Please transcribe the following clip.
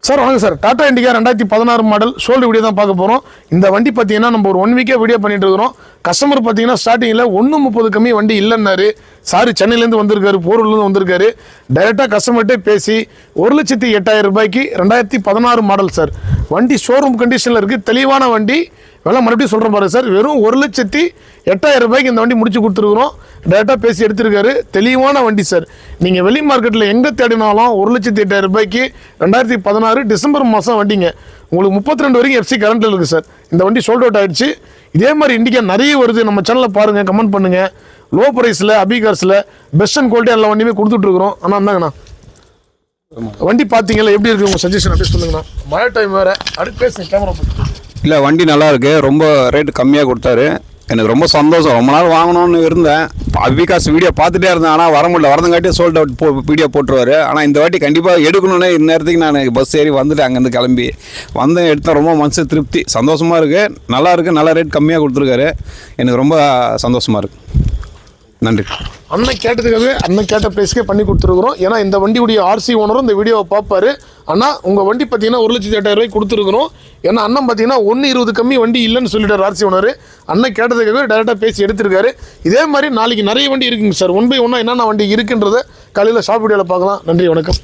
Sir வாங்க sir, Tata Indica 2016 model sold video தான் பார்க்க போகிறோம். இந்த வண்டி பார்த்தீங்கன்னா நம்ம ஒரு 1 வீக்காக வீடியோ பண்ணிட்டு இருக்கிறோம். கஸ்டமர் பார்த்தீங்கன்னா ஸ்டார்டிங்கில் 1.30 கம்மி வண்டி இல்லைன்னாரு. சார் சென்னையிலேருந்து வந்திருக்காரு, போரூர்லேருந்து வந்திருக்காரு. டைரெக்டாக கஸ்டமர்கிட்டே பேசி 1,08,000 ரூபாய்க்கு 2016 மாடல் சார். வண்டி ஷோரூம் கண்டிஷனில் இருக்குது, தெளிவான வண்டி. விலை மறுபடியும் சொல்கிறேன் பாருங்க சார், வெறும் 1,08,000 ரூபாய்க்கு இந்த வண்டி முடிச்சு கொடுத்துருக்குறோம். டேரெக்டாக பேசி எடுத்திருக்காரு, தெளிவான வண்டி சார். நீங்கள் வெளி மார்க்கெட்டில் எங்கே தேடினாலும் 1,08,000 ரூபாய்க்கு 2016 டிசம்பர் மாதம் வண்டிங்க. உங்களுக்கு 32 வரைக்கும் எஃப்சி கரண்ட்டில் இருக்குது சார். இந்த வண்டி சோல்ட் அவுட் ஆகிடுச்சு. இதே மாதிரி இண்டிகா நிறைய வருது, நம்ம சேனலில் பாருங்கள், கமெண்ட் பண்ணுங்கள். லோ ப்ரைஸில் அபிகார்ஸில் பெஸ்ட் அண்ட் குவாலிட்டி எல்லா வண்டியுமே கொடுத்துட்ருக்குறோம். ஆனால் இருந்தாங்கண்ணா வண்டி பார்த்தீங்களா எப்படி இருக்குது, உங்கள் சஜஷன் அப்படியே சொல்லுங்கண்ணா. மழை டைம் வேறு, அடுத்து பேசுங்க கேமரா பார்த்து. இல்லை வண்டி நல்லா இருக்குது, ரொம்ப ரேட்டு கம்மியாக கொடுத்தாரு. எனக்கு ரொம்ப சந்தோஷம். ரொம்ப நாள் வாங்கணும்னு இருந்தேன். அபிகாஸ் வீடியோ பார்த்துட்டே இருந்தேன், ஆனால் வர முடியல. வரதுங்காட்டி சோல்ட் அவுட் வீடியோ போட்டுருவார். ஆனால் இந்த வாட்டி கண்டிப்பாக எடுக்கணுன்னே இந்நேரத்துக்கு நான் பஸ் ஏறி வந்துட்டு அங்கேருந்து கிளம்பி வந்து எடுத்தேன். ரொம்ப மனசு திருப்தி, சந்தோஷமாக இருக்குது. நல்லா இருக்குது, நல்ல ரேட் கம்மியாக கொடுத்துருக்காரு. எனக்கு ரொம்ப சந்தோஷமாக இருக்குது. நன்றி. அண்ணன் கேட்டதுக்காகவே அண்ணன் கேட்ட ப்ரைஸ்க்கே பண்ணி கொடுத்துருக்குறோம். ஏன்னா இந்த வண்டியுடைய ஆர்சி ஓனரும் இந்த வீடியோவை பார்ப்பாரு. ஆனால் உங்கள் வண்டி பார்த்தீங்கன்னா 1,08,000 ரூபாய்க்கு கொடுத்துருக்குறோம். ஏன்னா அண்ணன் பார்த்தீங்கன்னா 1,20 கம்மி வண்டி இல்லைன்னு சொல்லிட்டார் ஆர்சி ஓனர். அண்ணன் கேட்டதுக்காகவே டேரெக்டாக பேசி எடுத்திருக்காரு. இதே மாதிரி நாளைக்கு நிறைய வண்டி இருக்குங்க சார். 1 by 1 என்னென்ன வண்டி இருக்குன்றதை காலையில் ஷாப் வீடியோவில் பார்க்கலாம். நன்றி, வணக்கம்.